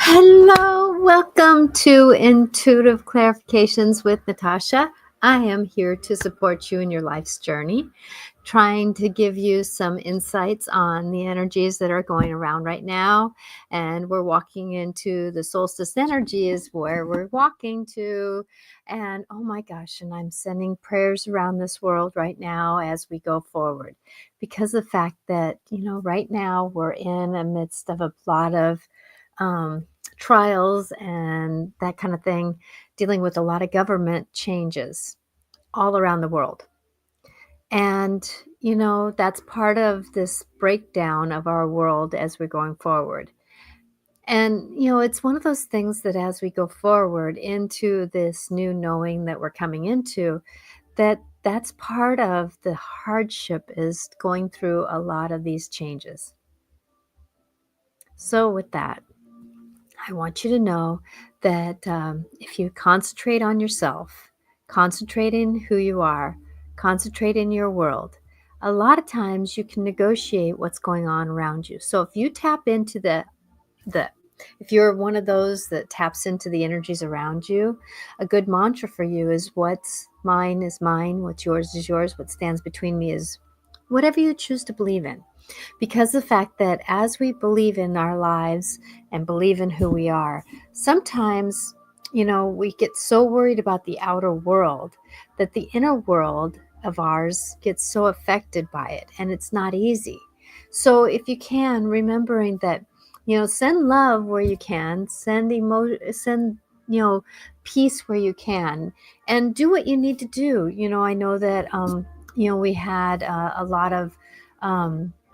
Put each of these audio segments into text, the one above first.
Hello, welcome to Intuitive Clarifications with Natasha. I am here to support you in your life's journey, trying to give you some insights on the energies that are going around right now. And we're walking into the solstice energy, is where we're walking to. And oh my gosh, and I'm sending prayers around this world right now as we go forward, because of the fact that, right now we're in the midst of a lot of um, trials and that kind of thing, dealing with a lot of government changes all around the world. And, that's part of this breakdown of our world as we're going forward. And, it's one of those things that as we go forward into this new knowing that we're coming into, that's part of the hardship is going through a lot of these changes. So with that, I want you to know that if you concentrate on yourself, concentrate in who you are, concentrate in your world, a lot of times you can negotiate what's going on around you. So if you tap into the if you're one of those that taps into the energies around you, a good mantra for you is what's mine is mine, what's yours is yours, what stands between me is whatever you choose to believe in. Because the fact that as we believe in our lives and believe in who we are, sometimes, we get so worried about the outer world that the inner world of ours gets so affected by it, and it's not easy. So if you can, remembering that, send love where you can, send peace where you can, and do what you need to do. I know that we had a lot of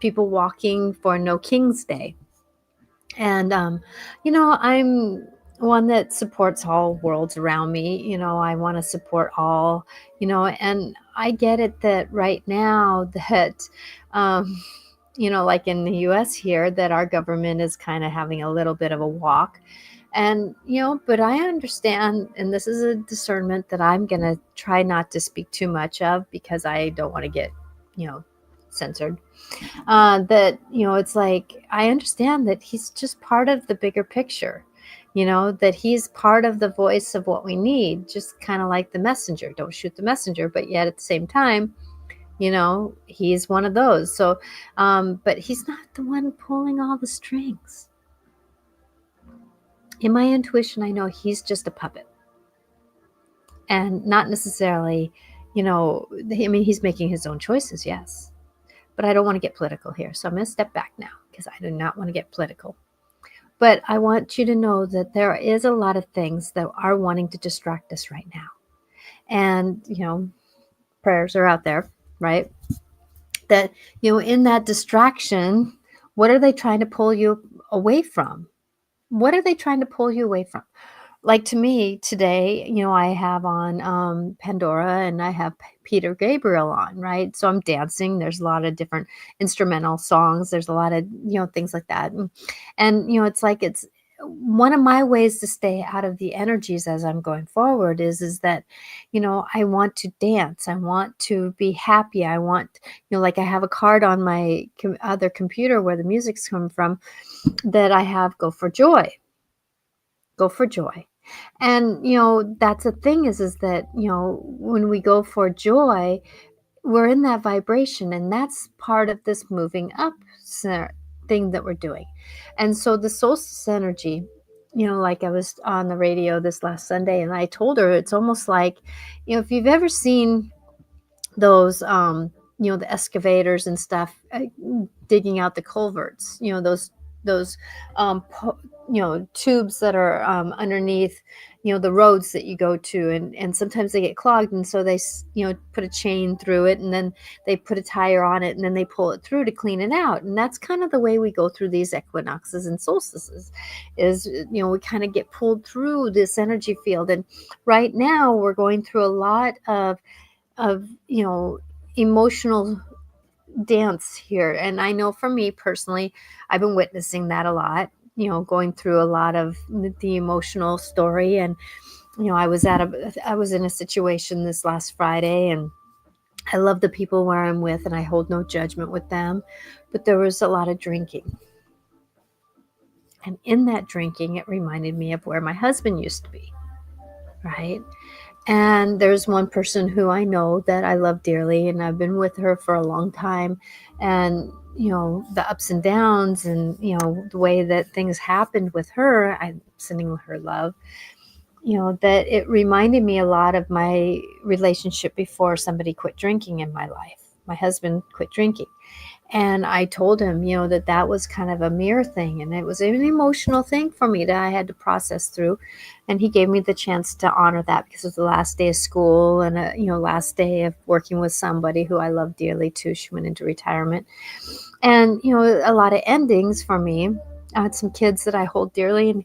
people walking for No King's Day. And, I'm one that supports all worlds around me. I want to support all, and I get it that right now that, um, like in the US here, that our government is kind of having a little bit of a walk. And, but I understand, and this is a discernment that I'm going to try not to speak too much of because I don't want to get, censored. That, it's like, I understand that he's just part of the bigger picture, that he's part of the voice of what we need, just kind of like the messenger. Don't shoot the messenger, but yet at the same time, he's one of those. So, but he's not the one pulling all the strings. In my intuition, I know he's just a puppet. And not necessarily, he's making his own choices, yes. But I don't want to get political here. So I'm going to step back now because I do not want to get political. But I want you to know that there is a lot of things that are wanting to distract us right now. And, prayers are out there, right? That, in that distraction, what are they trying to pull you away from? What are they trying to pull you away from? Like to me today, I have on Pandora and I have Peter Gabriel on, right? So I'm dancing. There's a lot of different instrumental songs. There's a lot of, things like that. And it's like, it's one of my ways to stay out of the energies as I'm going forward is that, I want to dance. I want to be happy. I want, like I have a card on my other computer where the music's coming from that I have go for joy. Go for joy. And, that's the thing is that, when we go for joy, we're in that vibration, and that's part of this moving up thing that we're doing. And so the solstice energy, like I was on the radio this last Sunday, and I told her it's almost like, if you've ever seen those, the excavators and stuff digging out the culverts, those tubes that are underneath the roads that you go to, and sometimes they get clogged, and so they put a chain through it, and then they put a tire on it, and then they pull it through to clean it out. And that's kind of the way we go through these equinoxes and solstices is we kind of get pulled through this energy field. And right now we're going through a lot of emotional dance here. And I know for me personally, I've been witnessing that a lot, going through a lot of the emotional story. And, I was in a situation this last Friday, and I love the people where I'm with, and I hold no judgment with them, but there was a lot of drinking. And in that drinking, it reminded me of where my husband used to be, right? And there's one person who I know that I love dearly, and I've been with her for a long time. And, the ups and downs and, the way that things happened with her, I'm sending her love, that it reminded me a lot of my relationship before somebody quit drinking in my life. My husband quit drinking. And I told him, that that was kind of a mirror thing. And it was an emotional thing for me that I had to process through. And he gave me the chance to honor that because it was the last day of school and, last day of working with somebody who I love dearly too. She went into retirement. And, a lot of endings for me. I had some kids that I hold dearly, and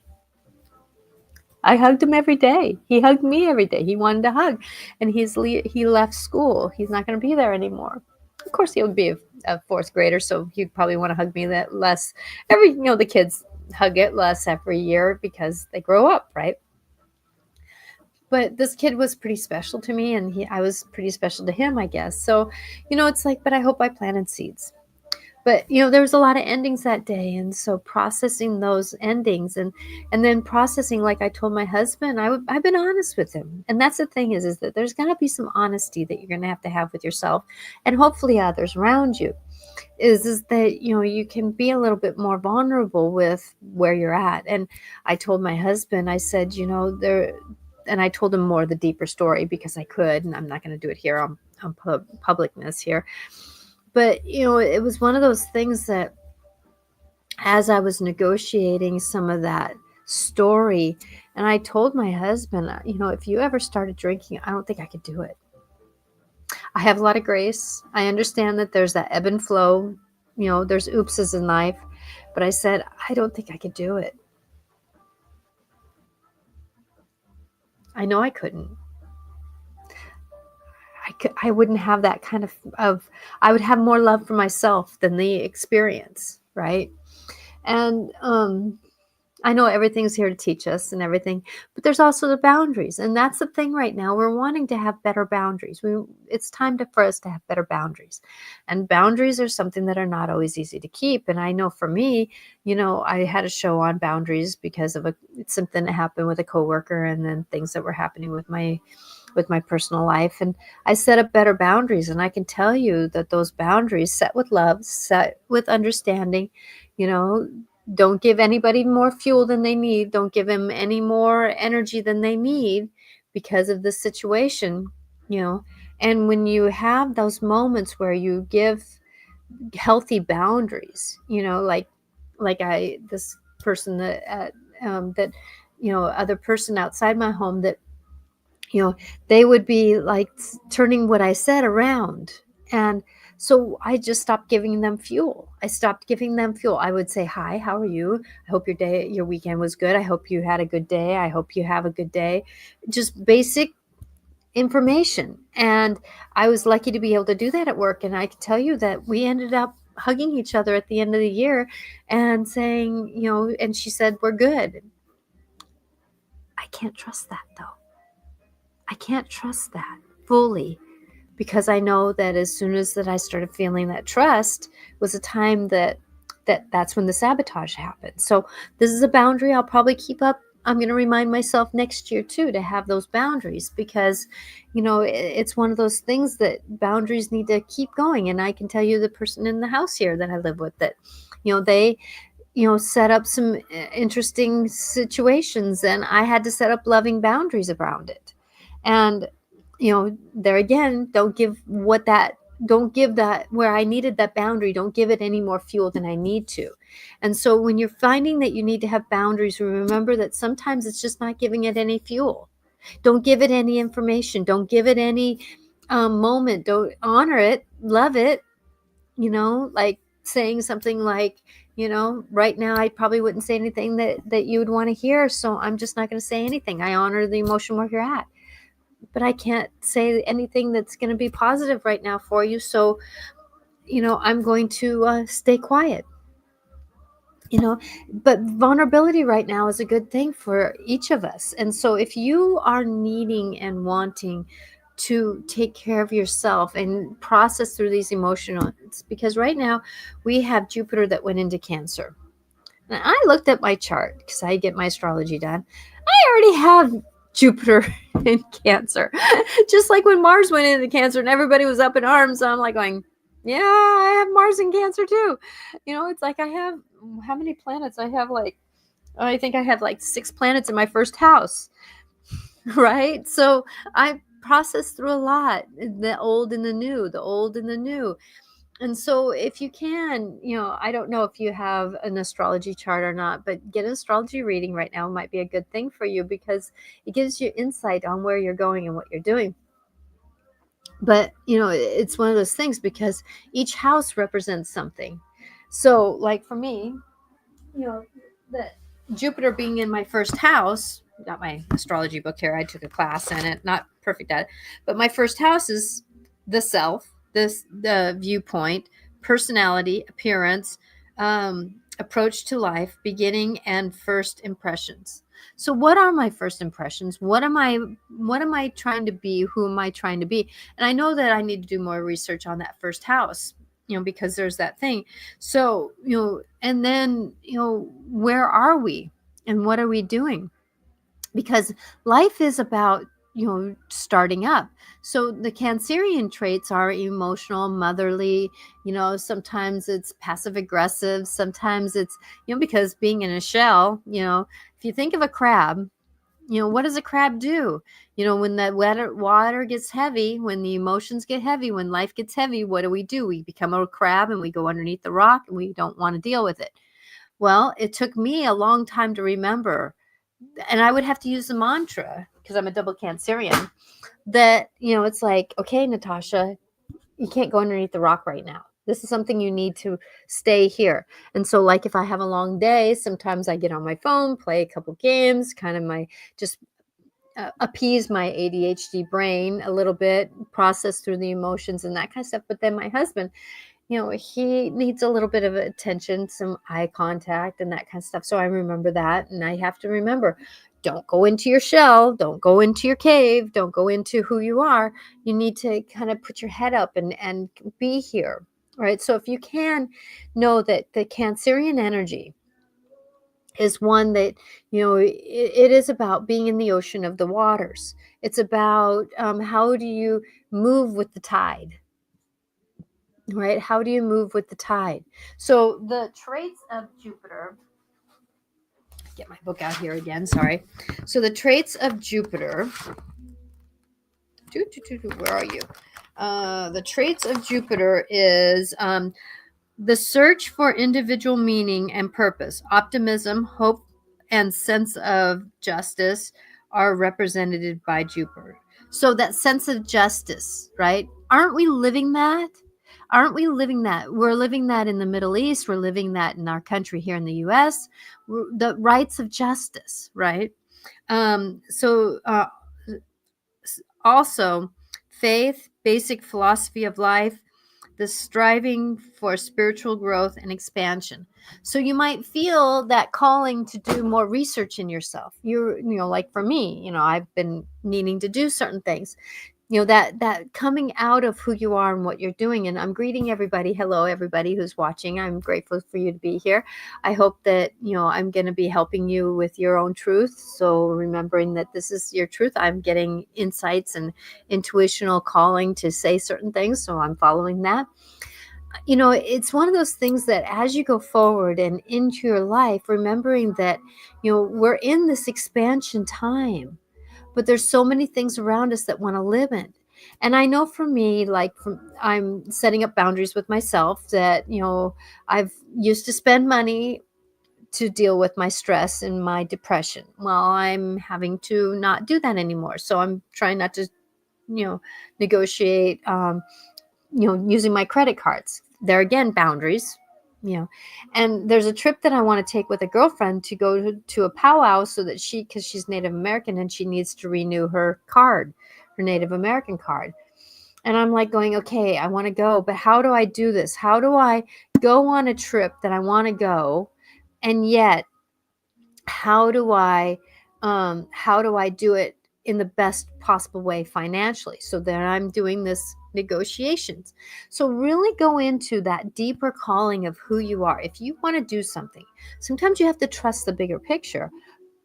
I hugged him every day. He hugged me every day. He wanted to hug. And he left school. He's not going to be there anymore. Of course, he'll be a fourth grader, so he'd probably want to hug me that less. The kids hug it less every year because they grow up, right? But this kid was pretty special to me, and I was pretty special to him, I guess. So, it's like, but I hope I planted seeds. But, there was a lot of endings that day, and so processing those endings and then processing, like I told my husband, I've been honest with him. And that's the thing is that there's got to be some honesty that you're going to have with yourself and hopefully others around you. Is that, you can be a little bit more vulnerable with where you're at. And I told my husband, I said, and I told him more of the deeper story because I could, and I'm not going to do it here on publicness here. But, it was one of those things that as I was negotiating some of that story, and I told my husband, if you ever started drinking, I don't think I could do it. I have a lot of grace. I understand that there's that ebb and flow, there's oopses in life. But I said, I don't think I could do it. I know I couldn't. I wouldn't have that kind of I would have more love for myself than the experience, right? And I know everything's here to teach us and everything, but there's also the boundaries, and that's the thing right now. We're wanting to have better boundaries. It's time for us to have better boundaries, and boundaries are something that are not always easy to keep. And I know for me, I had a show on boundaries because of something that happened with a coworker, and then things that were happening with my personal life. And I set up better boundaries, and I can tell you that those boundaries set with love, set with understanding, you know, don't give anybody more fuel than they need. Don't give them any more energy than they need because of the situation, you know. And when you have those moments where you give healthy boundaries, like this person other person outside my home that, they would be like turning what I said around. And so I just stopped giving them fuel. I stopped giving them fuel. I would say, hi, how are you? I hope your weekend was good. I hope you had a good day. I hope you have a good day. Just basic information. And I was lucky to be able to do that at work. And I can tell you that we ended up hugging each other at the end of the year and saying, and she said, we're good. I can't trust that though. I can't trust that fully, because I know that as soon as that I started feeling that trust was a time that's when the sabotage happened. So this is a boundary I'll probably keep up. I'm going to remind myself next year too to have those boundaries, because it's one of those things that boundaries need to keep going. And I can tell you, the person in the house here that I live with, that they set up some interesting situations, and I had to set up loving boundaries around it. And there again, don't give that where I needed that boundary, don't give it any more fuel than I need to. And so when you're finding that you need to have boundaries, remember that sometimes it's just not giving it any fuel. Don't give it any information. Don't give it any moment. Don't honor it. Love it. Like saying something like, right now I probably wouldn't say anything that you would want to hear. So I'm just not going to say anything. I honor the emotion where you're at. But I can't say anything that's going to be positive right now for you. So, I'm going to stay quiet. But vulnerability right now is a good thing for each of us. And so if you are needing and wanting to take care of yourself and process through these emotions, because right now we have Jupiter that went into Cancer. And I looked at my chart because I get my astrology done. I already have Jupiter in Cancer. Just like when Mars went into Cancer and everybody was up in arms. So I'm like going, yeah, I have Mars in Cancer too. It's like I have, how many planets? I think I have like 6 planets in my first house, right? So I processed through a lot, the old and the new, the old and the new. And so if you can, I don't know if you have an astrology chart or not, but get an astrology reading right now might be a good thing for you because it gives you insight on where you're going and what you're doing. But, it's one of those things because each house represents something. So like for me, the Jupiter being in my first house, got my astrology book here. I took a class in it, not perfect at it, but my first house is the self, the viewpoint, personality, appearance, approach to life, beginning, and first impressions. So what are my first impressions? What am I trying to be? Who am I trying to be? And I know that I need to do more research on that first house, because there's that thing. So, and then, where are we and what are we doing? Because life is about, starting up. So the Cancerian traits are emotional, motherly, sometimes it's passive aggressive, sometimes it's, because being in a shell, if you think of a crab, what does a crab do? When the water gets heavy, when the emotions get heavy, when life gets heavy, what do? We become a crab and we go underneath the rock and we don't want to deal with it. Well, it took me a long time to remember, and I would have to use the mantra because I'm a double Cancerian, that, it's like, okay, Natasha, you can't go underneath the rock right now. This is something you need to stay here. And so, like, if I have a long day, sometimes I get on my phone, play a couple games, kind of just appease my ADHD brain a little bit, process through the emotions and that kind of stuff. But then my husband, he needs a little bit of attention, some eye contact and that kind of stuff. So I remember that. And I have to remember, don't go into your shell, don't go into your cave, don't go into who you are. You need to kind of put your head up and be here. Right. So if you can know that the Cancerian energy is one that, it is about being in the ocean of the waters. It's about how do you move with the tide, right? How do you move with the tide? So the traits of Jupiter, get my book out here again, sorry. So the traits of Jupiter, where are you? The traits of Jupiter is the search for individual meaning and purpose, optimism, hope, and sense of justice are represented by Jupiter. So that sense of justice, right? Aren't we living that? Aren't we living that? We're living that in the Middle East. We're living that in our country here in the US. The rights of justice, right? So also faith, basic philosophy of life, the striving for spiritual growth and expansion. So you might feel that calling to do more research in yourself. Like for me, I've been needing to do certain things. That coming out of who you are and what you're doing. And I'm greeting everybody. Hello, everybody who's watching. I'm grateful for you to be here. I hope that, I'm going to be helping you with your own truth. So remembering that this is your truth, I'm getting insights and intuitional calling to say certain things. So I'm following that. It's one of those things that as you go forward and into your life, remembering that, we're in this expansion time. But there's so many things around us that want to limit. And I know for me, I'm setting up boundaries with myself that, I've used to spend money to deal with my stress and my depression. Well, I'm having to not do that anymore. So I'm trying not to, negotiate, using my credit cards. There again, boundaries. And there's a trip that I want to take with a girlfriend to go to a powwow so that because she's Native American and she needs to renew her card, her Native American card. And I'm like going, okay, I want to go, but how do I do this? How do I go on a trip that I want to go? And yet, how do I do it in the best possible way financially so that I'm doing this negotiations. So, really go into that deeper calling of who you are. If you want to do something, sometimes you have to trust the bigger picture.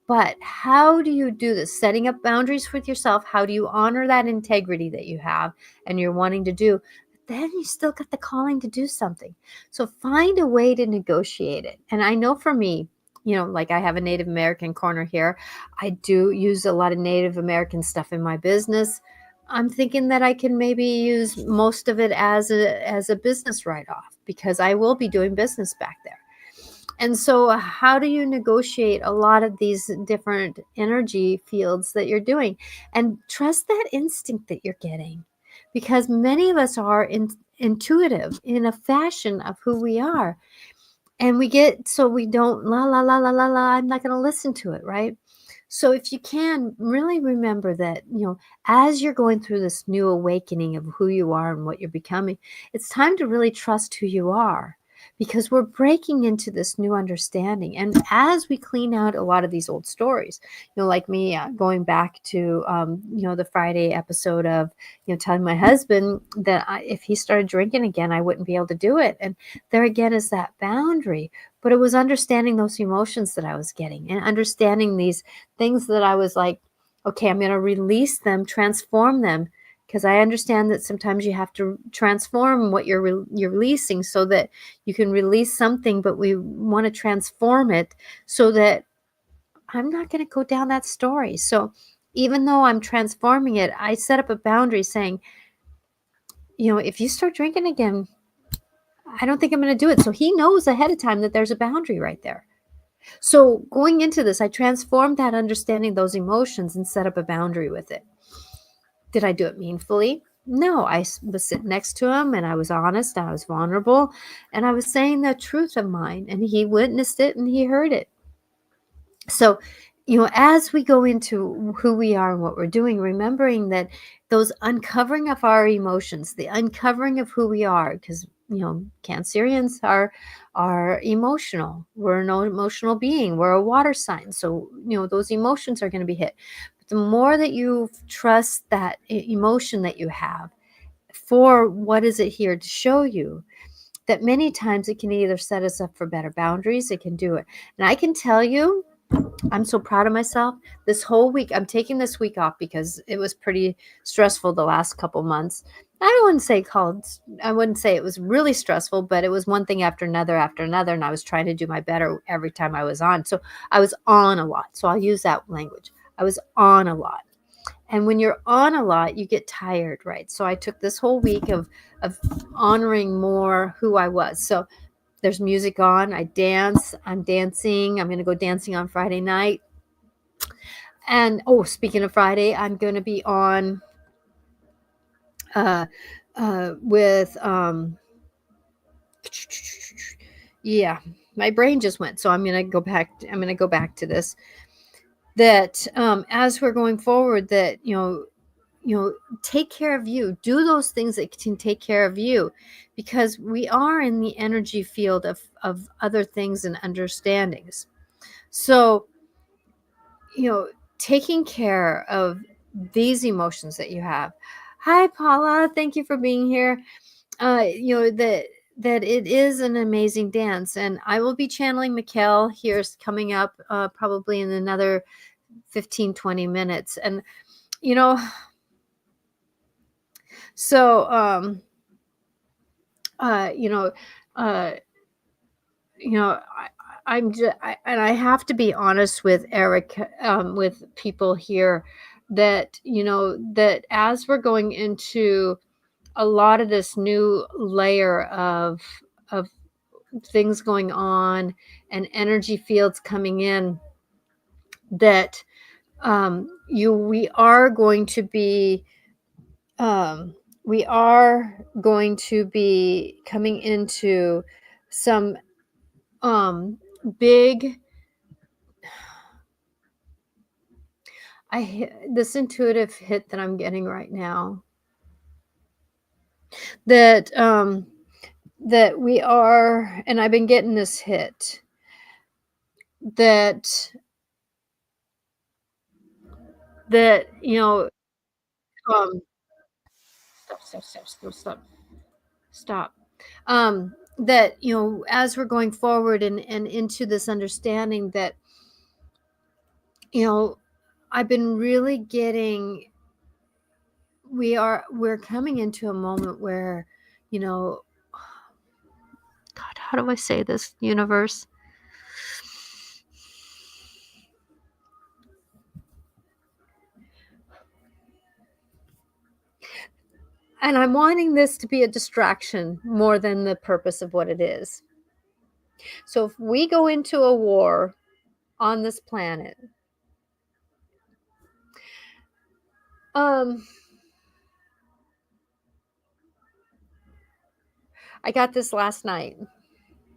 But how do you do this? Setting up boundaries with yourself. How do you honor that integrity that you have and you're wanting to do? Then you still got the calling to do something. So find a way to negotiate it. And I know for me, like I have a Native American corner here. I do use a lot of Native American stuff in my business. I'm thinking that I can maybe use most of it as a business write-off because I will be doing business back there. And so, how do you negotiate a lot of these different energy fields that you're doing? And trust that instinct that you're getting because many of us are intuitive in a fashion of who we are. And we get so we don't la la la la la la. I'm not going to listen to it, right? So if you can really remember that, as you're going through this new awakening of who you are and what you're becoming, it's time to really trust who you are because we're breaking into this new understanding. And as we clean out a lot of these old stories, like me going back to, the Friday episode of, telling my husband that if he started drinking again, I wouldn't be able to do it. And there again is that boundary. But it was understanding those emotions that I was getting and understanding these things that I was like, okay, I'm going to release them, transform them, because I understand that sometimes you have to transform what you're releasing so that you can release something, but we want to transform it so that I'm not going to go down that story. So even though I'm transforming it, I set up a boundary saying, if you start drinking again, I don't think I'm going to do it. So he knows ahead of time that there's a boundary right there. So going into this, I transformed that understanding those emotions and set up a boundary with it. Did I do it meaningfully? No, I was sitting next to him and I was honest, I was vulnerable, and I was saying the truth of mine, and he witnessed it and he heard it. So, as we go into who we are and what we're doing, remembering that those uncovering of our emotions, the uncovering of who we are, because Cancerians are emotional. We're an emotional being. We're a water sign, so those emotions are going to be hit. But the more that you trust that emotion that you have for what is it here to show you, that many times it can either set us up for better boundaries, it can do it. And I can tell you, I'm so proud of myself. This whole week, I'm taking this week off because it was pretty stressful the last couple months. I wouldn't say it was really stressful, but it was one thing after another, and I was trying to do my better every time I was on. So I was on a lot. So I'll use that language. I was on a lot. And when you're on a lot, you get tired, right? So I took this whole week of honoring more who I was. So there's music on. I dance. I'm dancing. I'm going to go dancing on Friday night. And speaking of Friday, I'm going to be on with yeah, my brain just went. So I'm going to go back. I'm going to go back to this. That as we're going forward, that take care of you. Do those things that can take care of you, because we are in the energy field of other things and understandings. So, taking care of these emotions that you have. Hi, Paula. Thank you for being here. That it is an amazing dance, and I will be channeling Mikael here coming up probably in another 15-20 minutes. And so uh you know uh I'm just and I have to be honest with Eric, with people here, that that as we're going into a lot of this new layer of things going on and energy fields coming in, that we are going to be coming into some big this intuitive hit that I'm getting right now, that that we are, and I've been getting this hit, that that um stop. That, as we're going forward and into this understanding that, I've been really getting, we're coming into a moment where, God, how do I say this, universe? And I'm wanting this to be a distraction more than the purpose of what it is. So if we go into a war on this planet, I got this last night,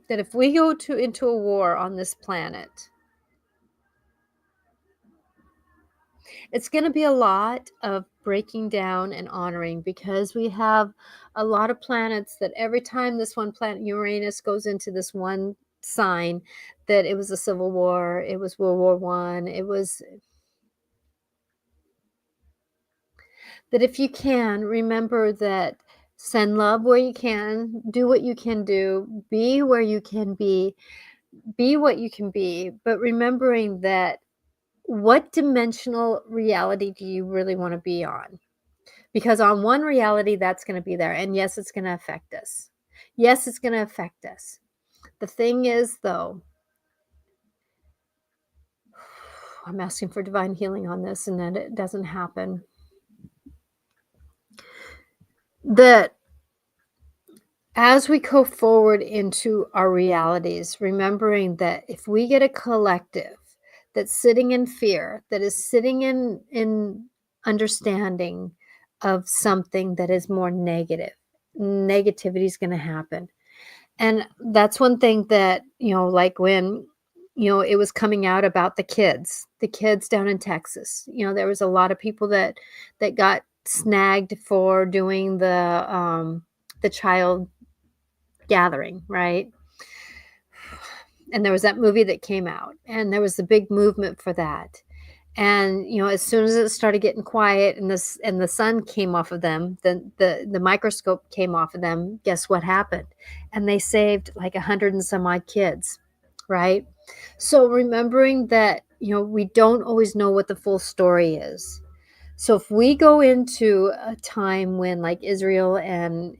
that if we go into a war on this planet, it's going to be a lot of breaking down and honoring, because we have a lot of planets that every time this one planet, Uranus, goes into this one sign, that it was a civil war, it was World War One, it was that. If you can, remember that, send love where you can, do what you can do, be where you can be what you can be, but remembering that, what dimensional reality do you really want to be on? Because on one reality, that's going to be there. And yes, it's going to affect us. Yes, it's going to affect us. The thing is, though, I'm asking for divine healing on this, and that it doesn't happen. That as we go forward into our realities, remembering that if we get a collective that's sitting in fear, that is sitting in understanding of something that is more negative, negativity is going to happen. And that's one thing that, like when, it was coming out about the kids down in Texas, there was a lot of people that got snagged for doing the child gathering, right? And there was that movie that came out, and there was the big movement for that. And as soon as it started getting quiet, and the sun came off of them, the microscope came off of them, guess what happened? And they saved like 100 and some odd kids, right? So remembering that, we don't always know what the full story is. So if we go into a time when, like, Israel and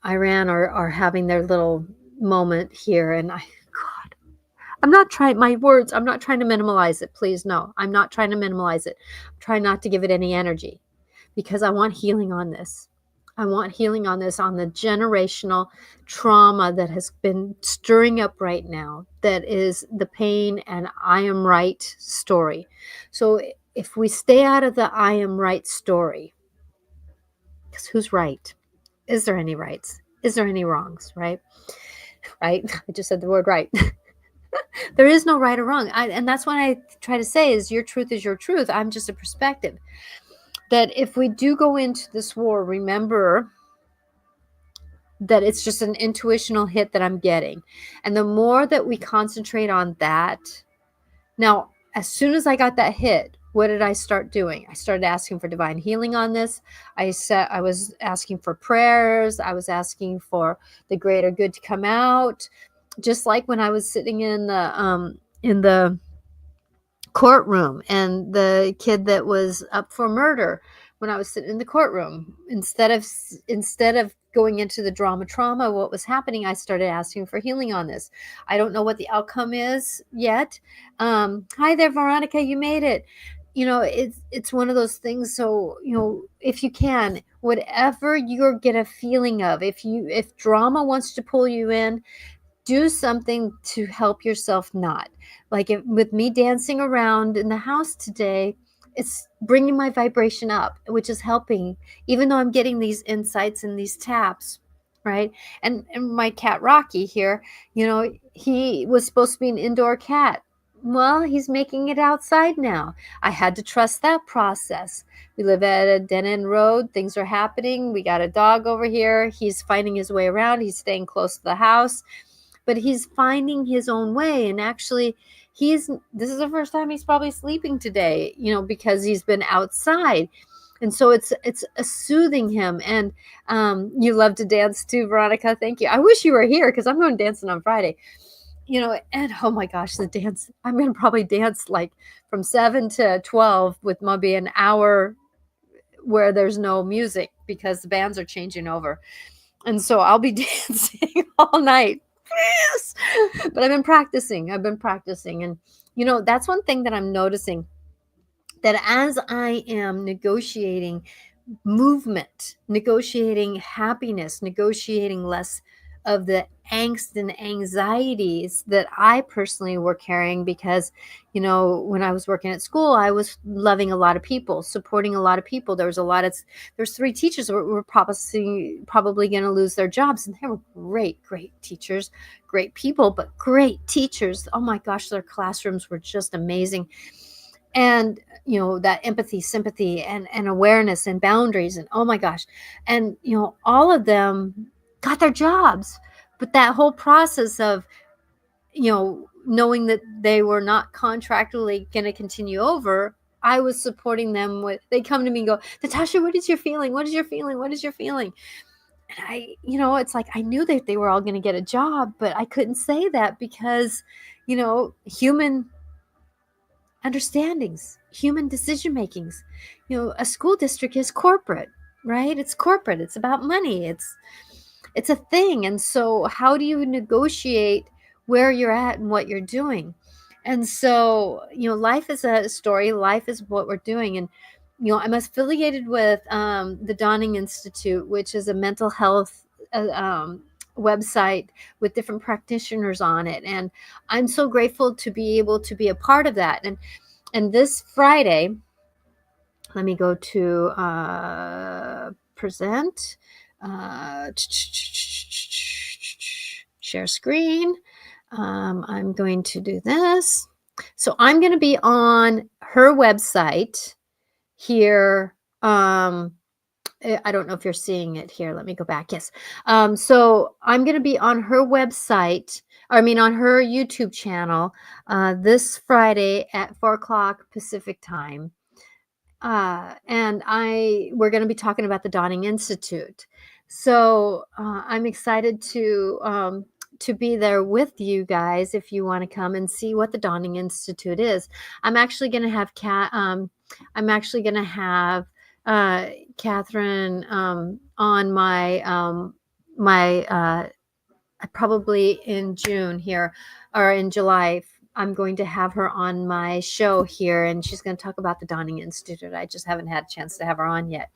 Iran are having their little moment here, and God, I'm not trying to minimize it. Please, no, I'm not trying to minimize it. I'm trying not to give it any energy, because I want healing on this. I want healing on this, on the generational trauma that has been stirring up right now. That is the pain and I am right story. So if we stay out of the I am right story, because who's right? Is there any rights? Is there any wrongs? Right? Right? I just said the word right. There is no right or wrong. And that's what I try to say is, your truth is your truth. I'm just a perspective. That if we do go into this war, remember that it's just an intuitional hit that I'm getting. And the more that we concentrate on that, now, as soon as I got that hit, what did I start doing? I started asking for divine healing on this. I was asking for prayers. I was asking for the greater good to come out. Just like when I was sitting in the courtroom, and the kid that was up for murder, when I was sitting in the courtroom, instead of going into the trauma, what was happening, I started asking for healing on this. I don't know what the outcome is yet. Hi there, Veronica, you made it. It's one of those things. So, if you can, whatever you get a feeling of, if drama wants to pull you in, do something to help yourself not. Like, with me dancing around in the house today, it's bringing my vibration up, which is helping, even though I'm getting these insights and these taps, right? And my cat Rocky here, he was supposed to be an indoor cat. Well, he's making it outside now. I had to trust that process. We live at a dead-end road. Things are happening. We got a dog over here. He's finding his way around. He's staying close to the house. but he's finding his own way. And actually, this is the first time he's probably sleeping today, because he's been outside. And so it's soothing him. And you love to dance too, Veronica. Thank you. I wish you were here because I'm going dancing on Friday. And oh my gosh, the dance, I'm going to probably dance like from 7 to 12 with maybe an hour where there's no music because the bands are changing over. And so I'll be dancing all night. Yes. But I've been practicing. And, that's one thing that I'm noticing, that as I am negotiating movement, negotiating happiness, negotiating less of the angst and anxieties that I personally were carrying, because, when I was working at school, I was loving a lot of people, supporting a lot of people. There's 3 teachers that were probably going to lose their jobs, and they were great teachers, great people, but great teachers. Oh my gosh, their classrooms were just amazing. And that empathy, sympathy, and awareness and boundaries, and oh my gosh, and all of them got their jobs. But that whole process of knowing that they were not contractually going to continue over, I was supporting them with, they come to me and go, Natasha, what is your feeling? What is your feeling? What is your feeling? And I, it's like, I knew that they were all going to get a job, but I couldn't say that because, human understandings, human decision makings. A school district is corporate, right? It's corporate. It's about money. It's a thing. And so how do you negotiate where you're at and what you're doing? And so, life is a story. Life is what we're doing. And, I'm affiliated with the Dawning Institute, which is a mental health website with different practitioners on it. And I'm so grateful to be able to be a part of that. And this Friday, let me go to present, share screen. I'm going to do this. So I'm going to be on her website here. I don't know if you're seeing it here. Let me go back. Yes. So I'm going to be on her website, on her YouTube channel this Friday at 4:00 Pacific time. And we're going to be talking about the Dawning Institute. So I'm excited to be there with you guys if you want to come and see what the Dawning Institute is. I'm actually going to have Catherine on my probably in June here, or in July. I'm going to have her on my show here, and she's going to talk about the Dawning Institute. I just haven't had a chance to have her on yet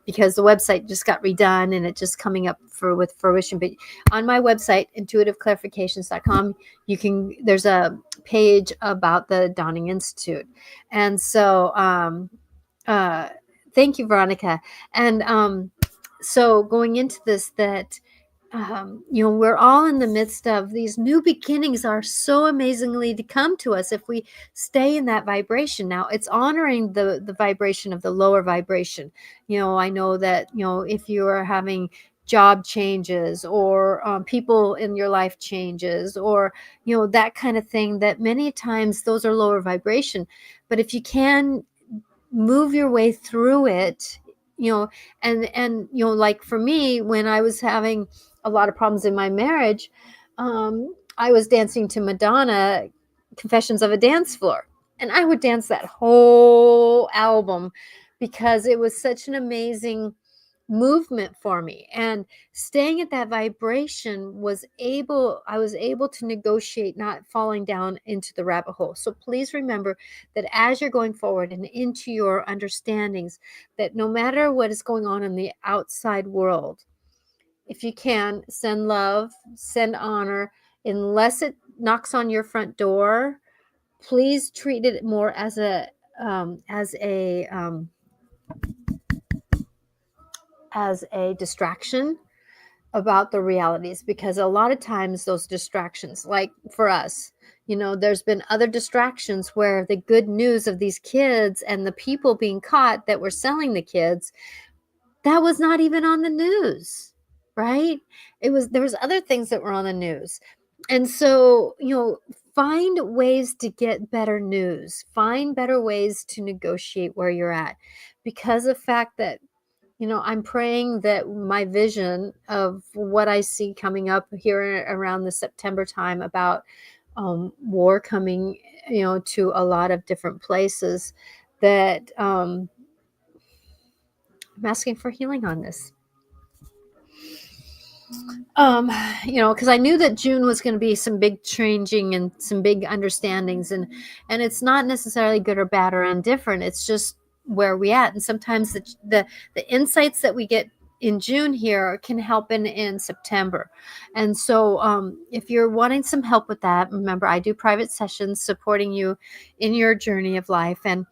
because the website just got redone and it's just coming up with fruition. But on my website, intuitiveclarifications.com, there's a page about the Dawning Institute. And so thank you, Veronica. And so going into this, that we're all in the midst of these new beginnings are so amazingly to come to us if we stay in that vibration. Now, it's honoring the vibration of the lower vibration. I know that, if you are having job changes or people in your life changes or, that kind of thing, that many times those are lower vibration. But if you can move your way through it, and like for me, when I was having a lot of problems in my marriage, I was dancing to Madonna, Confessions of a Dance Floor, and I would dance that whole album because it was such an amazing movement for me. And staying at that vibration I was able to negotiate not falling down into the rabbit hole. So please remember that as you're going forward and into your understandings, that no matter what is going on in the outside world, if you can, send love, send honor, unless it knocks on your front door. Please treat it more as a distraction about the realities, because a lot of times those distractions, like for us, there's been other distractions where the good news of these kids and the people being caught that were selling the kids, that was not even on the news, right? There was other things that were on the news. And so, find ways to get better news, find better ways to negotiate where you're at, because of the fact that, I'm praying that my vision of what I see coming up here around the September time about war coming, to a lot of different places, that I'm asking for healing on this. Um, because I knew that June was going to be some big changing and some big understandings, and it's not necessarily good or bad or indifferent. It's just where we at, and sometimes the insights that we get in June here can help in September. And so, if you're wanting some help with that, remember I do private sessions supporting you in your journey of life. And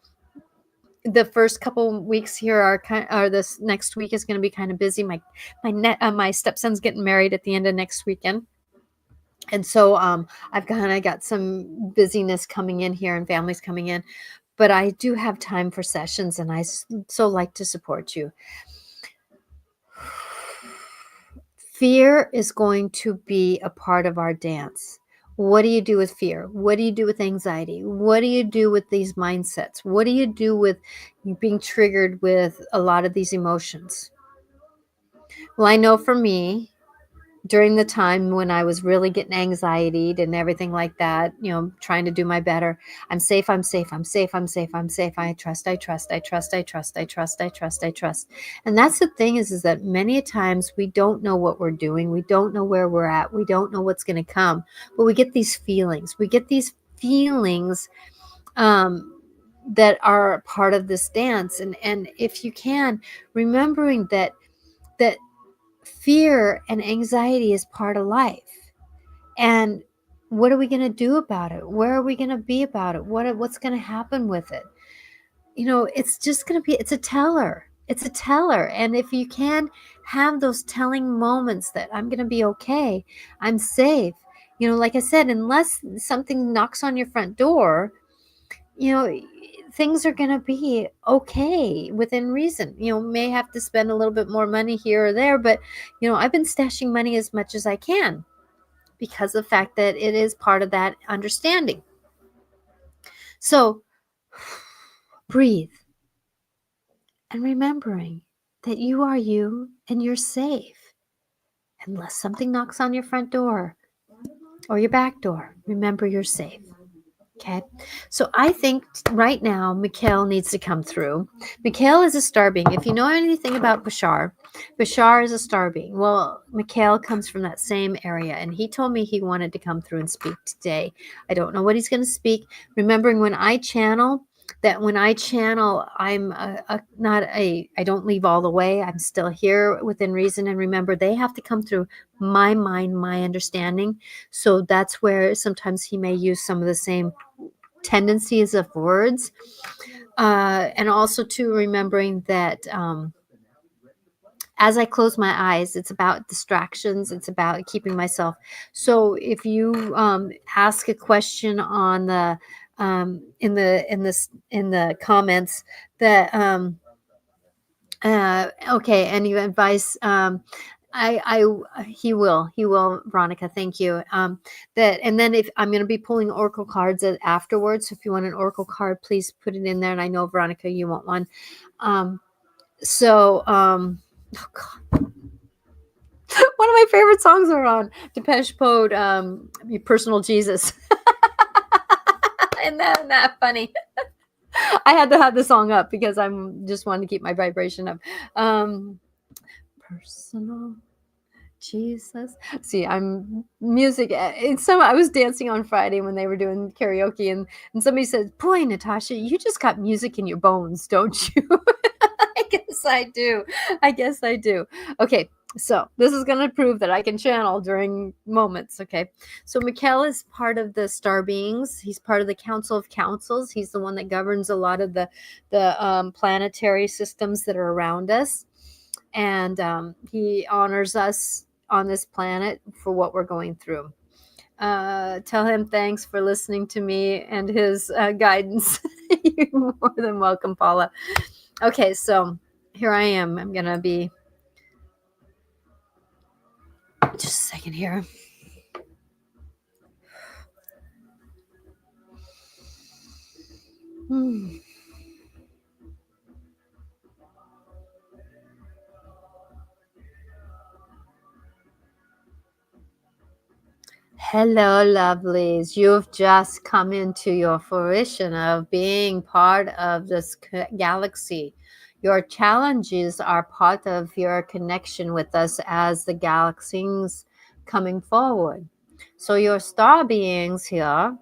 the first couple weeks here are this next week is going to be kind of busy. My stepson's getting married at the end of next weekend. And so I've kind of got some busyness coming in here and families coming in, but I do have time for sessions, and so like to support you. Fear is going to be a part of our dance. What do you do with fear? What do you do with anxiety? What do you do with these mindsets? What do you do with you being triggered with a lot of these emotions? Well, I know for me, during the time when I was really getting anxiety and everything like that, trying to do my better. I'm safe, I'm safe, I'm safe, I'm safe, I'm safe. I trust, I trust, I trust, I trust, I trust, I trust, I trust. And that's the thing is that many times we don't know what we're doing. We don't know where we're at. We don't know what's going to come, but we get these feelings. We get these feelings that are part of this dance. And if you can, remembering that fear and anxiety is part of life. And what are we going to do about it? Where are we going to be about it? What's going to happen with it? It's just going to be, it's a teller. It's a teller. And if you can have those telling moments that I'm going to be okay, I'm safe, like I said, unless something knocks on your front door, you know, things are going to be okay within reason. May have to spend a little bit more money here or there, but, I've been stashing money as much as I can because of the fact that it is part of that understanding. So breathe and remembering that you are you and you're safe. Unless something knocks on your front door or your back door, remember you're safe. Okay, so I think right now Mikael needs to come through. Mikael is a star being. If you know anything about Bashar is a star being. Well, Mikael comes from that same area, and he told me he wanted to come through and speak today. I don't know what he's going to speak. Remembering when I channel, I'm I don't leave all the way. I'm still here within reason. And remember, they have to come through my mind, my understanding. So that's where sometimes he may use some of the same tendencies of words. And also too, remembering that as I close my eyes, it's about distractions. It's about keeping myself. So if you ask a question on the in the comments that okay, any advice? He will, Veronica. Thank you. That, and then if I'm going to be pulling oracle cards afterwards, so if you want an oracle card, please put it in there. And I know Veronica, you want one. Oh God. One of my favorite songs are on Depeche Mode, Your Personal Jesus. Isn't that funny? I had to have the song up because I'm just wanting to keep my vibration up. Personal Jesus. See, I'm music. I was dancing on Friday when they were doing karaoke, and somebody said, "Boy, Natasha, you just got music in your bones, don't you?" I guess I do. Okay, so this is going to prove that I can channel during moments. Okay, so Mikael is part of the star beings. He's part of the Council of Councils. He's the one that governs a lot of the planetary systems that are around us, and he honors us on this planet for what we're going through. Tell him thanks for listening to me and his guidance. You're more than welcome, Paula. Okay, so here I am. I'm going to be just a second here. Hmm. Hello, lovelies. You've just come into your fruition of being part of this galaxy. Your challenges are part of your connection with us as the galaxies coming forward. So, your star beings here,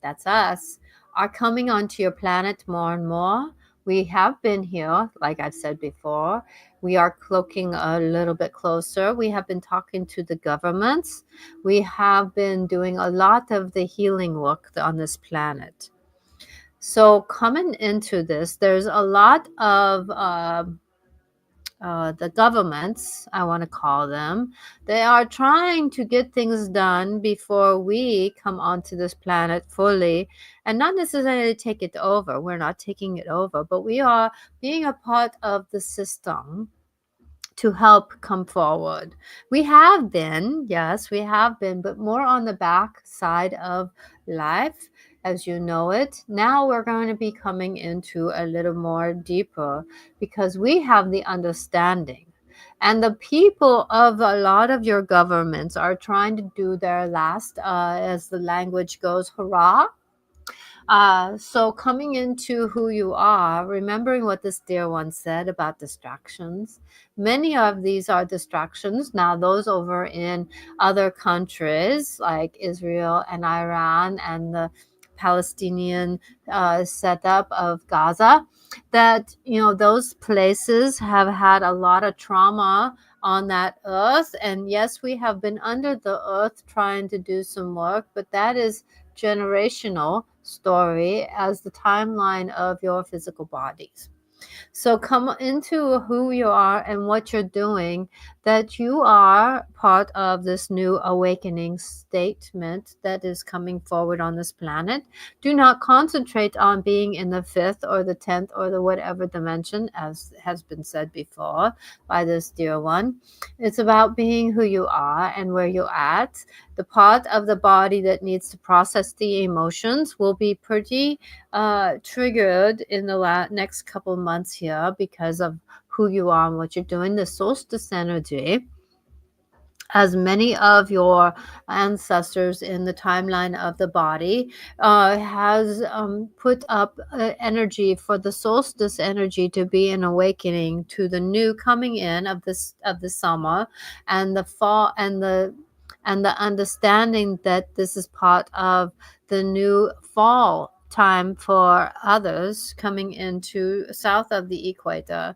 that's us, are coming onto your planet more and more. We have been here, like I've said before. We are cloaking a little bit closer. We have been talking to the governments. We have been doing a lot of the healing work on this planet. So, coming into this, there's a lot of the governments, I want to call them, they are trying to get things done before we come onto this planet fully and not necessarily take it over. We're not taking it over, but we are being a part of the system to help come forward. We have been, yes, we have been, but more on the back side of life as you know it. Now we're going to be coming into a little more deeper because we have the understanding. And the people of a lot of your governments are trying to do their last, as the language goes, hurrah. So coming into who you are, remembering what this dear one said about distractions, many of these are distractions. Now, those over in other countries like Israel and Iran and the Palestinian setup of Gaza, that, those places have had a lot of trauma on that earth. And yes, we have been under the earth trying to do some work, but that is generational story as the timeline of your physical bodies. So come into who you are and what you're doing, that you are part of this new awakening statement that is coming forward on this planet. Do not concentrate on being in the fifth or the 10th or the whatever dimension, as has been said before by this dear one. It's about being who you are and where you're at. The part of the body that needs to process the emotions will be pretty triggered in the next couple months here because of who you are and what you're doing. The solstice energy, as many of your ancestors in the timeline of the body has put up energy for the solstice energy to be an awakening to the new coming in of the summer and the fall and the understanding that this is part of the new fall time for others coming into south of the equator.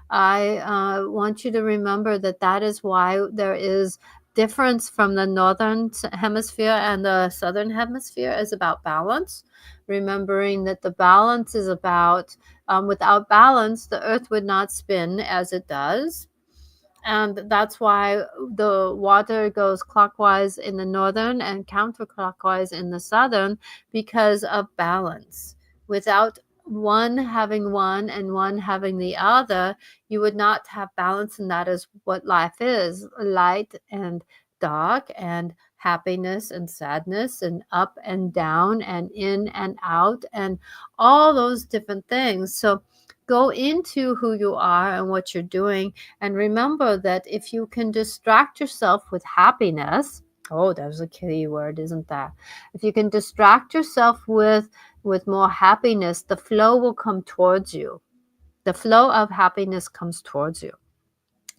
I want you to remember that that is why there is difference from the northern hemisphere and the southern hemisphere is about balance. Remembering that the balance is about, without balance, the earth would not spin as it does. And that's why the water goes clockwise in the northern and counterclockwise in the southern, because of balance. Without one and one having the other, you would not have balance, and that is what life is: light and dark, and happiness and sadness, and up and down, and in and out, and all those different things. So go into who you are and what you're doing, and remember that if you can distract yourself with happiness, oh, there's a key word, isn't that? If you can distract yourself with more happiness, the flow will come towards you. The flow of happiness comes towards you.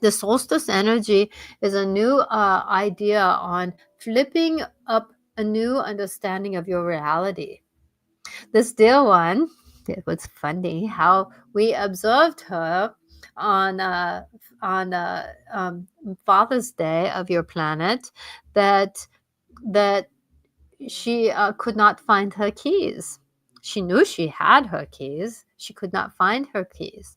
The solstice energy is a new idea on flipping up a new understanding of your reality. This dear one, it was funny how we observed her on Father's Day of your planet, that that she could not find her keys. She knew she had her keys. She could not find her keys.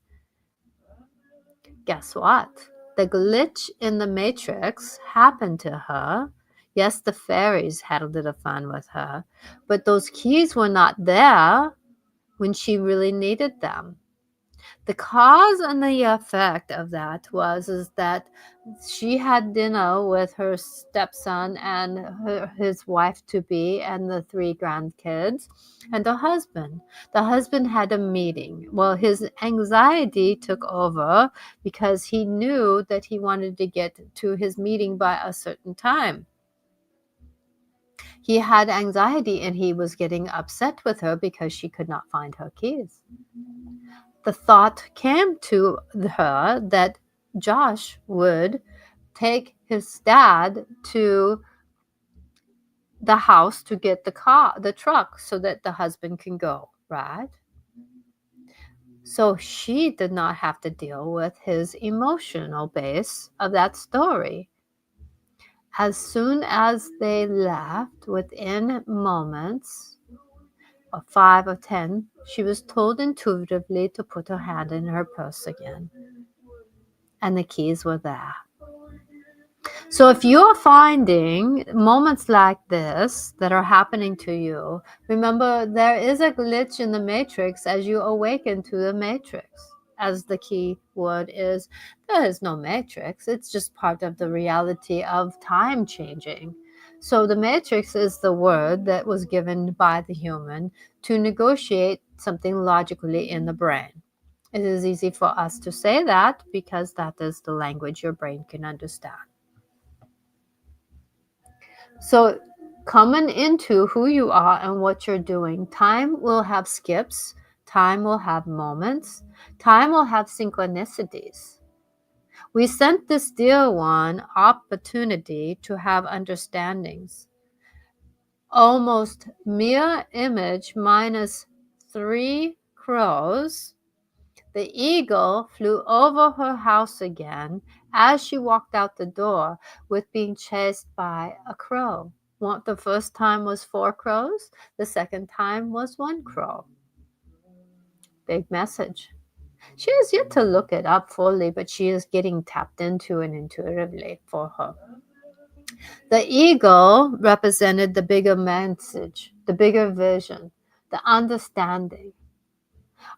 Guess what? The glitch in the matrix happened to her. Yes, the fairies had a little fun with her, but those keys were not there when she really needed them. The cause and the effect of that is that she had dinner with her stepson and his wife to be and the three grandkids and the husband. The husband had a meeting. Well, his anxiety took over because he knew that he wanted to get to his meeting by a certain time. He had anxiety and he was getting upset with her because she could not find her keys. The thought came to her that Josh would take his dad to the house to get the truck, so that the husband can go, right? So she did not have to deal with his emotional base of that story. As soon as they left, within moments, or 5 or 10, she was told intuitively to put her hand in her purse again. And the keys were there. So if you're finding moments like this that are happening to you, remember there is a glitch in the matrix as you awaken to the matrix. As the key word is, there is no matrix. It's just part of the reality of time changing. So the matrix is the word that was given by the human to negotiate something logically in the brain. It is easy for us to say that because that is the language your brain can understand. So, coming into who you are and what you're doing, time will have skips, time will have moments, time will have synchronicities. We sent this dear one opportunity to have understandings. Almost mirror image minus 3 crows. The eagle flew over her house again as she walked out the door with being chased by a crow. The first time was 4 crows. The second time was 1 crow. Big message. She has yet to look it up fully, but she is getting tapped into it intuitively for her. The eagle represented the bigger message, the bigger vision, the understanding.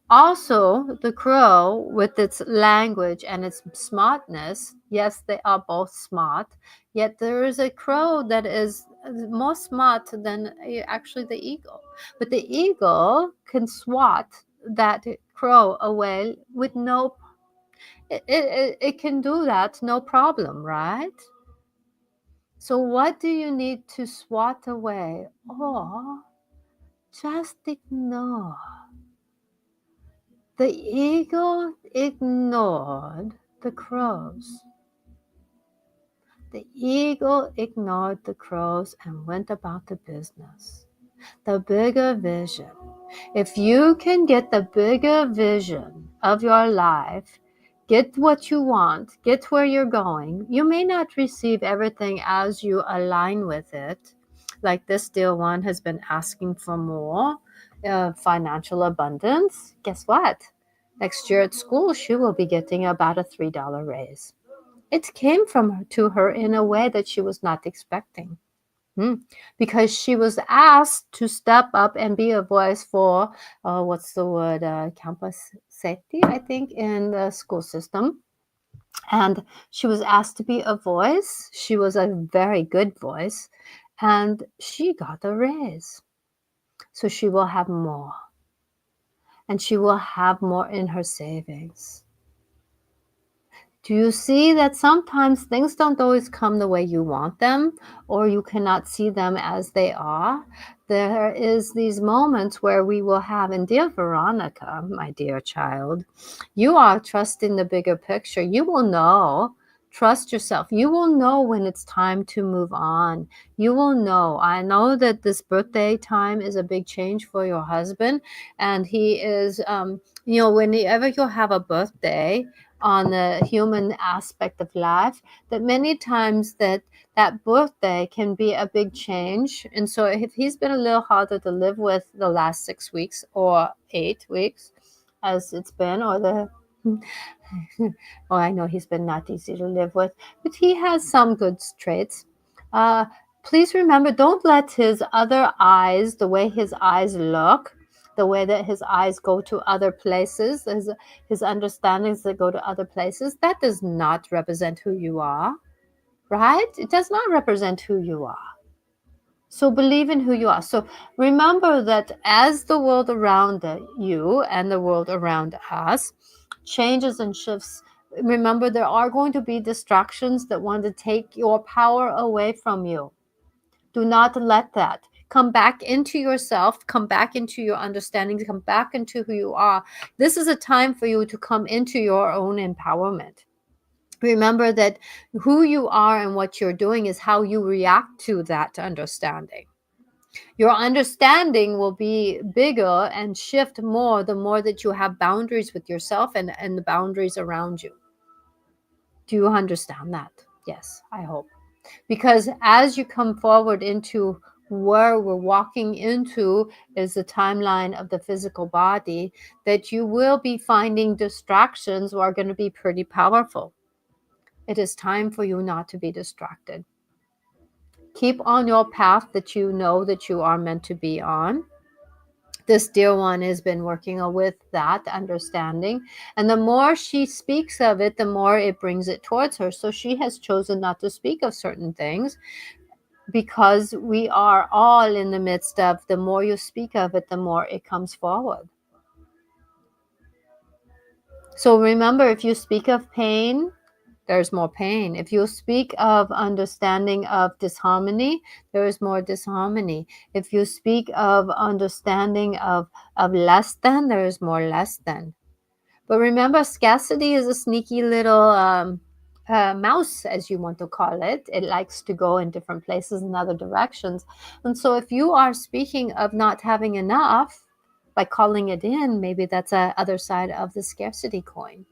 Also, the crow, with its language and its smartness, yes, they are both smart, yet there is a crow that is more smart than actually the eagle. But the eagle can swat that crow away with no, it can do that, no problem, right? So what do you need to swat away? Or just ignore. The eagle ignored the crows. The eagle ignored the crows and went about the business. The bigger vision. If you can get the bigger vision of your life, get what you want, get where you're going, you may not receive everything as you align with it. Like this dear one has been asking for more financial abundance. Guess what? Next year at school, she will be getting about a $3 raise. It came to her in a way that she was not expecting. Because she was asked to step up and be a voice for, what's the word, campus safety, I think, in the school system. And she was asked to be a voice. She was a very good voice. And she got a raise. So she will have more. And she will have more in her savings. Do you see that sometimes things don't always come the way you want them, or you cannot see them as they are? There is these moments where we will have, and dear Veronica, my dear child, you are trusting the bigger picture. You will know. Trust yourself. You will know when it's time to move on. You will know. I know that this birthday time is a big change for your husband, and he is, whenever you have a birthday, on the human aspect of life, that many times that birthday can be a big change. And so if he's been a little harder to live with the last 6 weeks or 8 weeks as it's been, or the oh, I know he's been not easy to live with, but he has some good traits. Please remember, don't let his other eyes, the way his eyes look, the way that his eyes go to other places, his understandings that go to other places, that does not represent who you are, right? It does not represent who you are. So believe in who you are. So remember that as the world around you and the world around us changes and shifts, remember there are going to be distractions that want to take your power away from you. Do not let that. Come back into yourself, come back into your understanding, come back into who you are. This is a time for you to come into your own empowerment. Remember that who you are and what you're doing is how you react to that understanding. Your understanding will be bigger and shift more the more that you have boundaries with yourself and the boundaries around you. Do you understand that? Yes, I hope. Because as you come forward into where we're walking into is the timeline of the physical body, that you will be finding distractions that are going to be pretty powerful. It is time for you not to be distracted. Keep on your path that you know that you are meant to be on. This dear one has been working with that understanding. And the more she speaks of it, the more it brings it towards her. So she has chosen not to speak of certain things because we are all in the midst of, the more you speak of it, the more it comes forward. So remember, if you speak of pain, there's more pain. If you speak of understanding of disharmony, there is more disharmony. If you speak of understanding of less than, there is more less than. But remember, scarcity is a sneaky little mouse, as you want to call it. It likes to go in different places and other directions. And so if you are speaking of not having enough by calling it in, maybe that's a other side of the scarcity coin.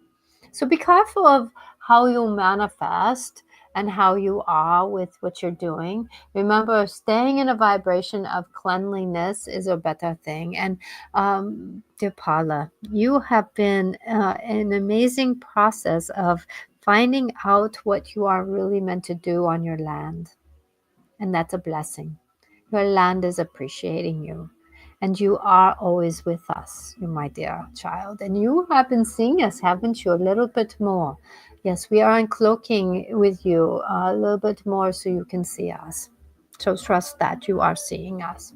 So be careful of how you manifest and how you are with what you're doing. Remember, staying in a vibration of cleanliness is a better thing. And dear Paula, you have been an amazing process of finding out what you are really meant to do on your land. And that's a blessing. Your land is appreciating you. And you are always with us, my dear child. And you have been seeing us, haven't you, a little bit more? Yes, we are uncloaking with you a little bit more so you can see us. So trust that you are seeing us.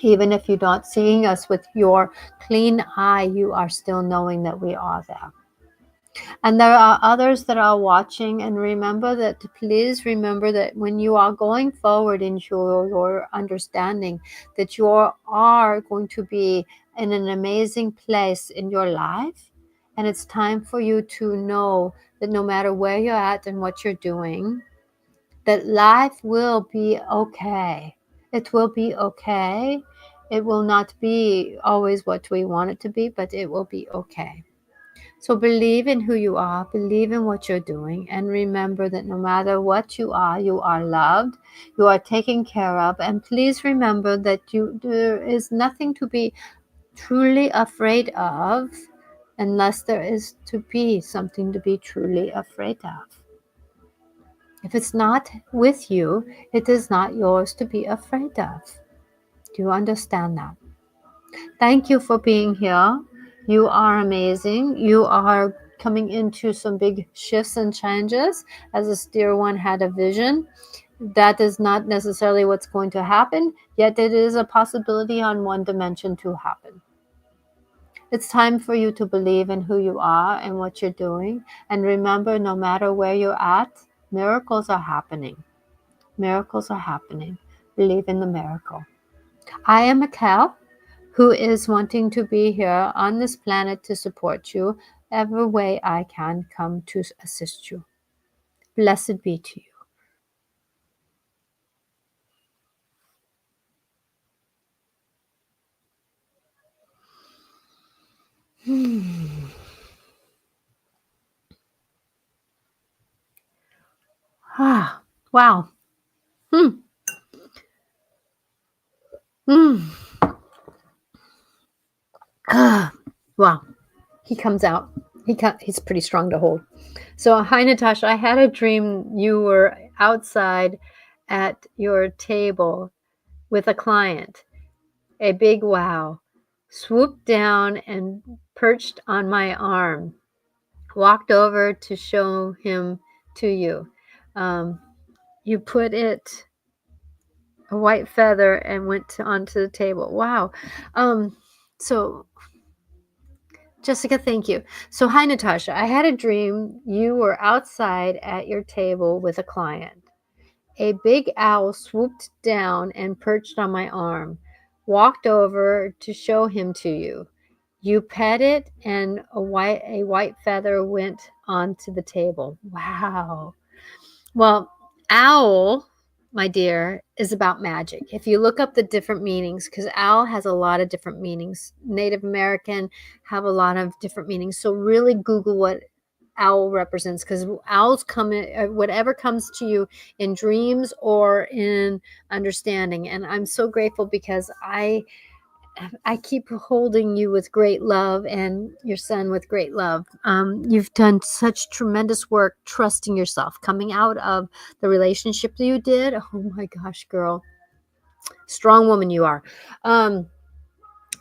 Even if you're not seeing us with your clean eye, you are still knowing that we are there. And there are others that are watching, and please remember that when you are going forward into your understanding, that you are going to be in an amazing place in your life. And it's time for you to know that no matter where you're at and what you're doing, that life will be okay. It will be okay. It will not be always what we want it to be, but it will be okay. So believe in who you are, believe in what you're doing, and remember that no matter what you are loved, you are taken care of. And please remember that there is nothing to be truly afraid of unless there is to be something to be truly afraid of. If it's not with you, it is not yours to be afraid of. Do you understand that? Thank you for being here. You are amazing. You are coming into some big shifts and changes. As a dear one had a vision, that is not necessarily what's going to happen, yet it is a possibility on one dimension to happen. It's time for you to believe in who you are and what you're doing. And remember, no matter where you're at, miracles are happening. Miracles are happening. Believe in the miracle. I am Mikael, who is wanting to be here on this planet to support you every way I can come to assist you. Blessed be to you. Ah, wow. Hmm. Mm. Ah, wow. He comes out. He's pretty strong to hold. So, hi, Natasha. I had a dream you were outside at your table with a client. A big wow. swooped down and perched on my arm, walked over to show him to you. Um, you put it a white feather and onto the table. Wow. So Jessica, thank you. So hi Natasha. I had a dream you were outside at your table with a client. A big owl swooped down and perched on my arm, walked over to show him to you. You pet it and a white feather went onto the table. Wow. Well, owl, my dear, is about magic. If you look up the different meanings, because owl has a lot of different meanings. Native American have a lot of different meanings. So really Google what owl represents, because owls come in whatever comes to you in dreams or in understanding. And I'm so grateful because I keep holding you with great love and your son with great love. You've done such tremendous work trusting yourself, coming out of the relationship that you did. Oh my gosh, girl. Strong woman you are. And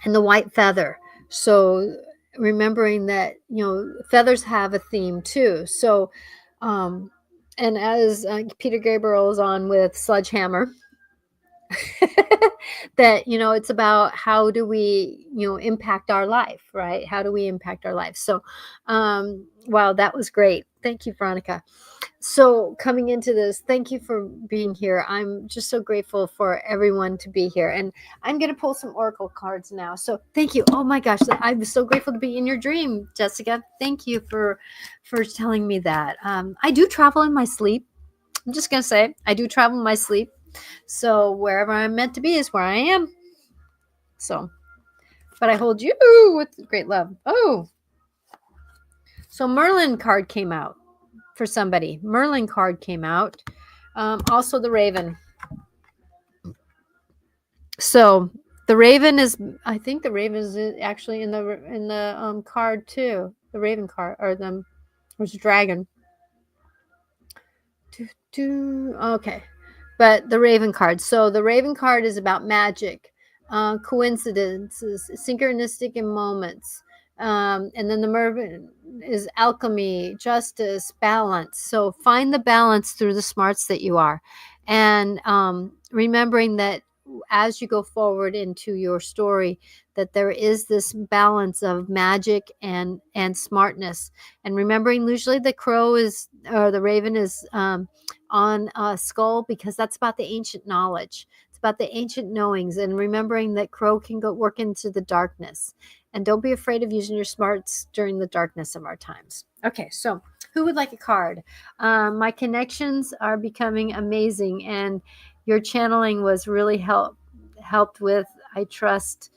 the white feather. So remembering that, feathers have a theme too. So, and as Peter Gabriel is on with Sledgehammer, that it's about how do we impact our life, right? How do we impact our life? So wow, that was great. Thank you, Veronica. So coming into this, thank you for being here. I'm just so grateful for everyone to be here, and I'm going to pull some oracle cards now. So thank you. Oh my gosh, I'm so grateful to be in your dream, Jessica. Thank you for telling me that. I do travel in my sleep. I'm just going to say I do travel in my sleep. So wherever I'm meant to be is where I am. So, but I hold you with great love. Oh, so Merlin card came out for somebody. Merlin card came out. Also the Raven. So the Raven is, I think the Raven is actually in the card too. The Raven card, or there's a dragon. Okay. But the Raven card. So the Raven card is about magic, coincidences, synchronistic in moments. And then the Merlin is alchemy, justice, balance. So find the balance through the smarts that you are. And remembering that as you go forward into your story, that there is this balance of magic and smartness. And remembering usually the crow is, or the raven is, on a skull, because that's about the ancient knowledge. It's about the ancient knowings, and remembering that crow can go work into the darkness. And don't be afraid of using your smarts during the darkness of our times. Okay, so who would like a card? My connections are becoming amazing, and your channeling was really helped with I trust,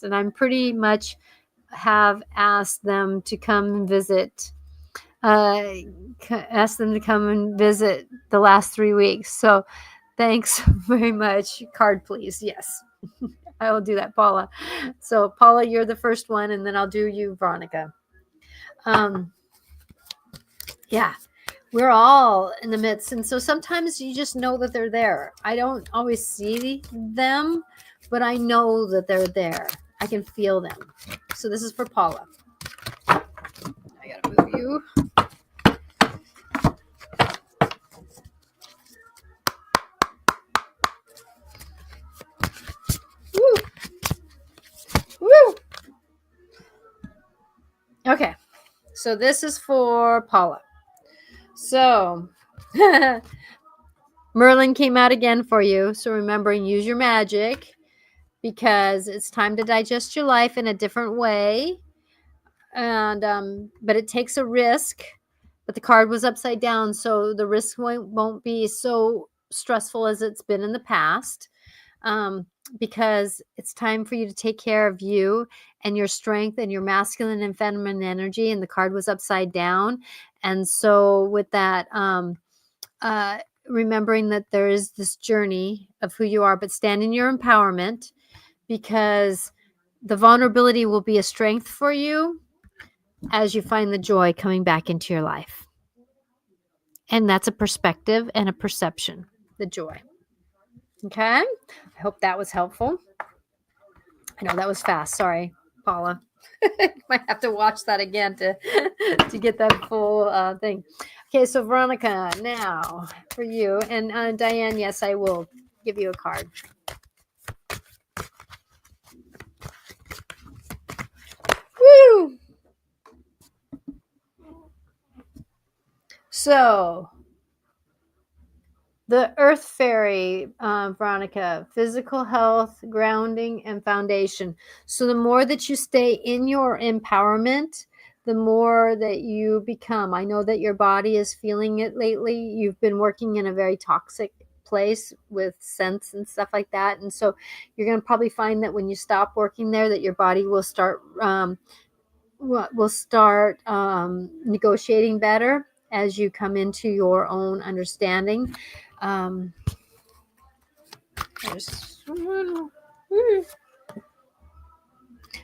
and I'm pretty much have asked them to come and visit, ask them to come and visit the last 3 weeks. So thanks very much. Card, please. Yes, I will do that, Paula. So Paula, you're the first one, and then I'll do you, Veronica. Yeah, we're all in the midst. And so sometimes you just know that they're there. I don't always see them, but I know that they're there. I can feel them. So this is for Paula. I gotta move you. Woo. Woo. Okay. So this is for Paula. So Merlin came out again for you. So remember, use your magic, because it's time to digest your life in a different way. And but it takes a risk. But the card was upside down, so the risk won't be so stressful as it's been in the past. Because it's time for you to take care of you and your strength and your masculine and feminine energy. And the card was upside down. And so with that, remembering that there is this journey of who you are, but stand in your empowerment, because the vulnerability will be a strength for you as you find the joy coming back into your life. And that's a perspective and a perception, the joy. Okay. I hope that was helpful. I know that was fast. Sorry, Paula. Might have to watch that again to to get that full thing. Okay, so Veronica, now for you, and Diane. Yes, I will give you a card. Woo! So the Earth Fairy, Veronica, physical health, grounding, and foundation. So the more that you stay in your empowerment, the more that you become. I know that your body is feeling it lately. You've been working in a very toxic place with scents and stuff like that. And so you're going to probably find that when you stop working there, that your body will start negotiating better as you come into your own understanding. Um,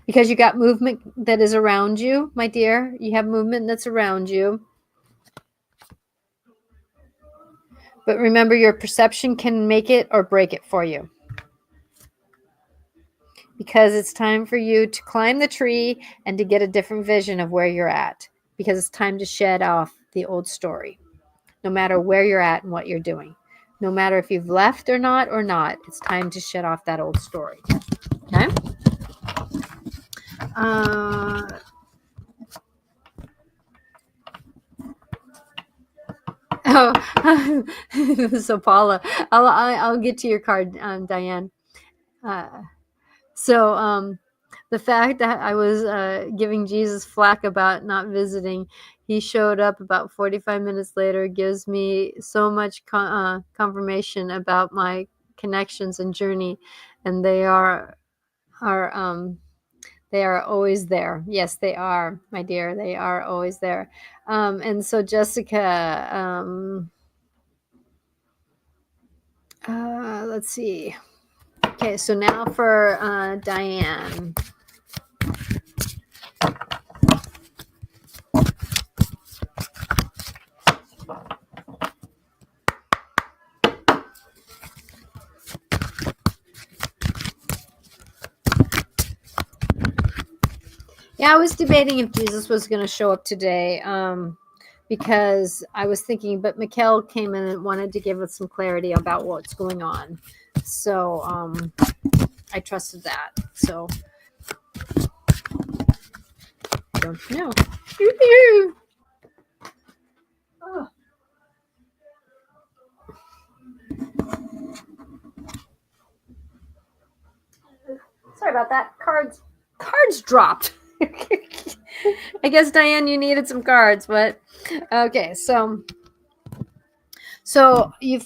because you got movement that is around you, my dear. You have movement that's around you. But remember, your perception can make it or break it for you. Because it's time for you to climb the tree and to get a different vision of where you're at. Because it's time to shed off the old story, no matter where you're at and what you're doing. No matter if you've left or not, it's time to shed off that old story. Okay? Oh, so Paula, I'll get to your card, Diane. So the fact that I was giving Jesus flack about not visiting, he showed up about 45 minutes later, gives me so much confirmation about my connections and journey, and they are always there. Yes, they are, my dear. They are always there. And so Jessica, let's see. Okay, so now for Diane. Yeah, I was debating if Jesus was going to show up today because I was thinking, but Mikael came in and wanted to give us some clarity about what's going on. So I trusted that. So I don't know. Oh. Sorry about that. Cards dropped. I guess, Diane, you needed some cards, but okay. So you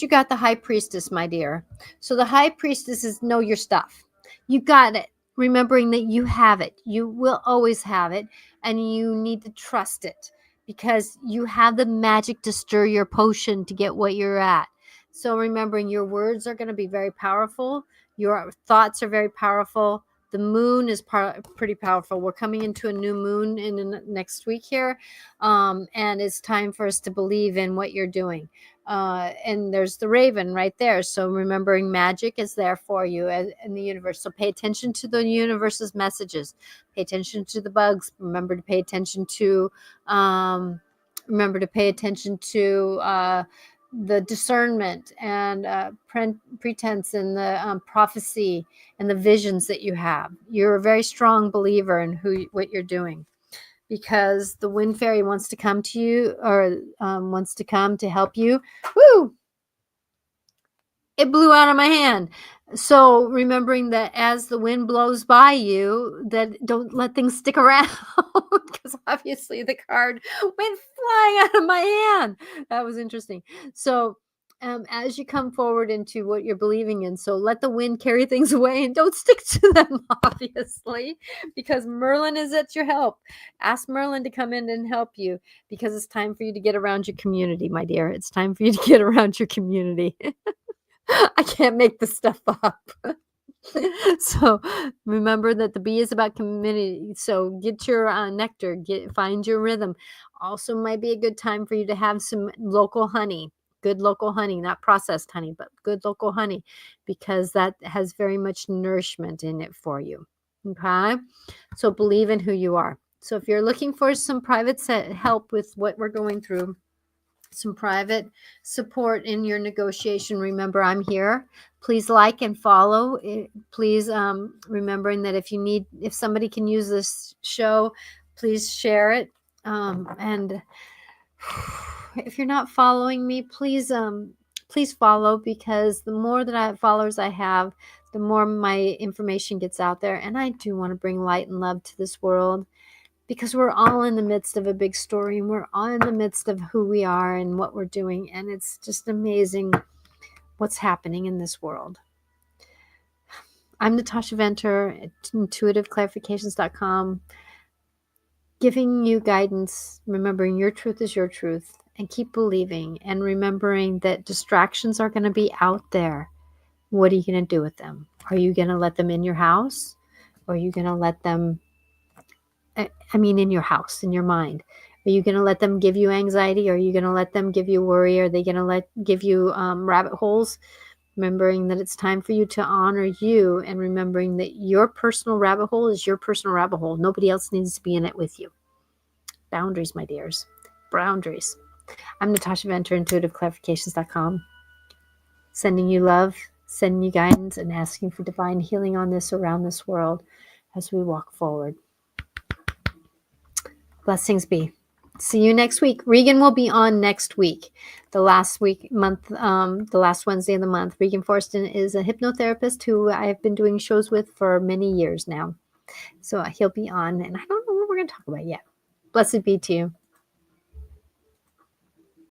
got the high priestess, my dear. So the high priestess is know your stuff. You got it. Remembering that you have it. You will always have it, and you need to trust it because you have the magic to stir your potion to get what you're at. So remembering your words are going to be very powerful. Your thoughts are very powerful. The moon is pretty powerful. We're coming into a new moon in the next week here, and it's time for us to believe in what you're doing. And there's the raven right there. So remembering magic is there for you in the universe. So pay attention to the universe's messages. Pay attention to the bugs. Remember to pay attention to the discernment and pretense and the prophecy and the visions that you have. You're a very strong believer in what you're doing. Because the wind fairy wants to come to you or wants to come to help you. Woo! It blew out of my hand. So remembering that as the wind blows by you, that don't let things stick around because obviously the card went flying out of my hand. That was interesting. So as you come forward into what you're believing in, so let the wind carry things away and don't stick to them, obviously, because Merlin is at your help. Ask Merlin to come in and help you because it's time for you to get around your community, my dear. It's time for you to get around your community. I can't make this stuff up. So remember that the bee is about community. So get your nectar, find your rhythm. Also might be a good time for you to have some local honey good local honey, not processed honey, but good local honey, because that has very much nourishment in it for you. Okay? So believe in who you are. So if you're looking for some private help with what we're going through, some private support in your negotiation, remember I'm here. Please like and follow. Please remembering that if somebody can use this show, please share it. And if you're not following me, please follow, because the more followers I have, the more my information gets out there. And I do want to bring light and love to this world, because we're all in the midst of a big story, and we're all in the midst of who we are and what we're doing. And it's just amazing what's happening in this world. I'm Natasha Venter at intuitiveclarifications.com, giving you guidance, remembering your truth is your truth, and keep believing, and remembering that distractions are going to be out there. What are you going to do with them? Are you going to let them in your house? Or are you going to let them, in your house, in your mind? Are you going to let them give you anxiety? Are you going to let them give you worry? Are they going to give you rabbit holes? Remembering that it's time for you to honor you, and remembering that your personal rabbit hole is your personal rabbit hole. Nobody else needs to be in it with you. Boundaries, my dears. Boundaries. I'm Natasha Venter, intuitiveclarifications.com. Sending you love, sending you guidance, and asking for divine healing on this, around this world, as we walk forward. Blessings be. See you next week. Regan will be on next week, the last Wednesday of the month. Regan Forston is a hypnotherapist who I have been doing shows with for many years now. So he'll be on, and I don't know what we're going to talk about yet. Blessed be to you.